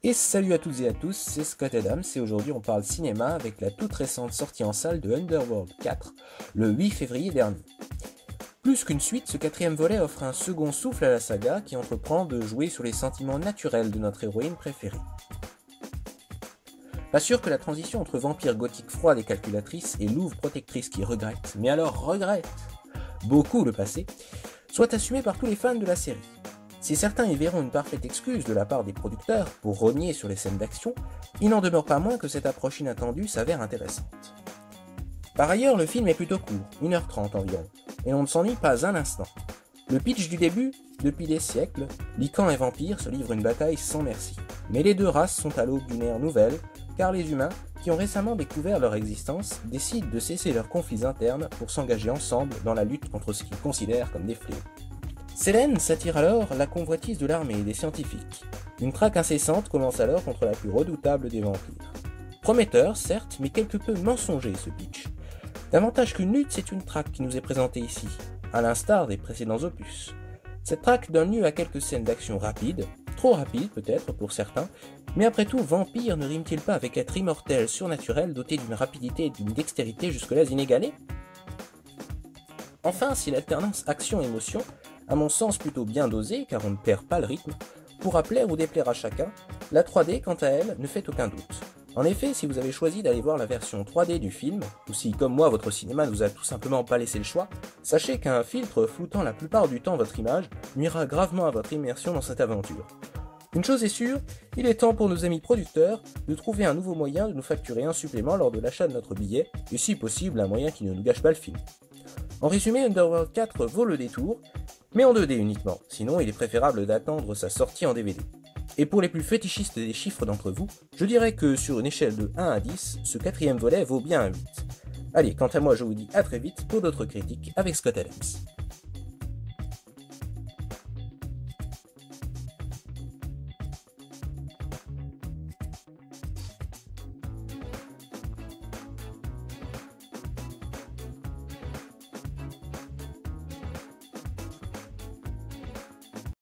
Et salut à toutes et à tous, c'est Scott Adams et aujourd'hui on parle cinéma avec la toute récente sortie en salle de Underworld 4 le 8 février dernier. Plus qu'une suite, ce quatrième volet offre un second souffle à la saga qui entreprend de jouer sur les sentiments naturels de notre héroïne préférée. Pas sûr que la transition entre vampire gothique froide et calculatrice et louve protectrice qui regrette, mais alors regrette, beaucoup le passé, soit assumée par tous les fans de la série. Si certains y verront une parfaite excuse de la part des producteurs pour rogner sur les scènes d'action, il n'en demeure pas moins que cette approche inattendue s'avère intéressante. Par ailleurs, le film est plutôt court, 1h30 environ, et on ne s'ennuie pas un instant. Le pitch du début, depuis des siècles, Lycan et vampire se livrent une bataille sans merci. Mais les deux races sont à l'aube d'une ère nouvelle, car les humains, qui ont récemment découvert leur existence, décident de cesser leurs conflits internes pour s'engager ensemble dans la lutte contre ce qu'ils considèrent comme des fléaux. Sélène s'attire alors la convoitise de l'armée et des scientifiques. Une traque incessante commence alors contre la plus redoutable des vampires. Prometteur, certes, mais quelque peu mensonger ce pitch. Davantage qu'une lutte, c'est une traque qui nous est présentée ici, à l'instar des précédents opus. Cette traque donne lieu à quelques scènes d'action rapides, trop rapides peut-être pour certains, mais après tout, vampire ne rime-t-il pas avec être immortel, surnaturel, doté d'une rapidité et d'une dextérité jusque-là inégalées? Enfin, si l'alternance action-émotion, à mon sens plutôt bien dosée car on ne perd pas le rythme, pourra plaire ou déplaire à chacun, la 3D quant à elle ne fait aucun doute. En effet, si vous avez choisi d'aller voir la version 3D du film, ou si comme moi votre cinéma ne vous a tout simplement pas laissé le choix, sachez qu'un filtre floutant la plupart du temps votre image nuira gravement à votre immersion dans cette aventure. Une chose est sûre, il est temps pour nos amis producteurs de trouver un nouveau moyen de nous facturer un supplément lors de l'achat de notre billet, et si possible un moyen qui ne nous gâche pas le film. En résumé, Underworld 4 vaut le détour, mais en 2D uniquement, sinon il est préférable d'attendre sa sortie en DVD. Et pour les plus fétichistes des chiffres d'entre vous, je dirais que sur une échelle de 1 à 10, ce quatrième volet vaut bien un 8. Allez, quant à moi je vous dis à très vite pour d'autres critiques avec Scott Adams.